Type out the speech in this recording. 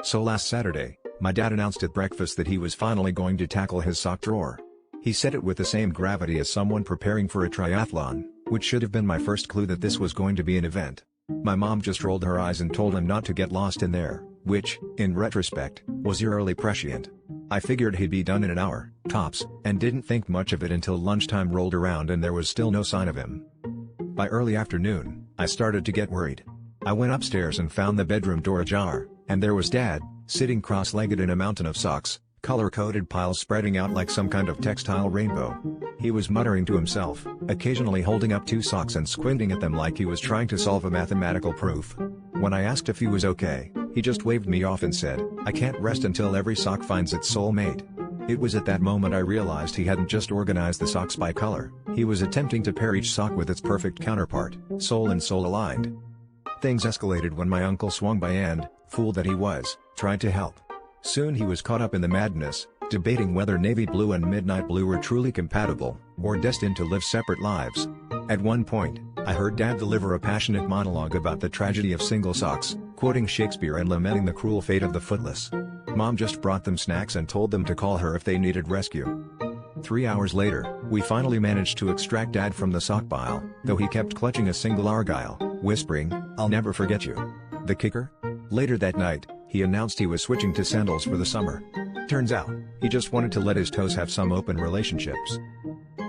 So last Saturday, my dad announced at breakfast that he was finally going to tackle his sock drawer. He said it with the same gravity as someone preparing for a triathlon, which should have been my first clue that this was going to be an event. My mom just rolled her eyes and told him not to get lost in there, which, in retrospect, was eerily prescient. I figured he'd be done in an hour, tops, and didn't think much of it until lunchtime rolled around and there was still no sign of him. By early afternoon, I started to get worried. I went upstairs and found the bedroom door ajar, and there was Dad, sitting cross-legged in a mountain of socks, color-coded piles spreading out like some kind of textile rainbow. He was muttering to himself, occasionally holding up two socks and squinting at them like he was trying to solve a mathematical proof. When I asked if he was okay, he just waved me off and said, "I can't rest until every sock finds its soulmate." It was at that moment I realized he hadn't just organized the socks by color, he was attempting to pair each sock with its perfect counterpart, soul and soul aligned. Things escalated when my uncle swung by and, fool that he was, tried to help. Soon he was caught up in the madness, debating whether navy blue and midnight blue were truly compatible, or destined to live separate lives. At one point, I heard Dad deliver a passionate monologue about the tragedy of single socks, quoting Shakespeare and lamenting the cruel fate of the footless. Mom just brought them snacks and told them to call her if they needed rescue. 3 hours later, we finally managed to extract Dad from the sock pile, though he kept clutching a single argyle, whispering, "I'll never forget you." The kicker? Later that night, he announced he was switching to sandals for the summer. Turns out, he just wanted to let his toes have some open relationships.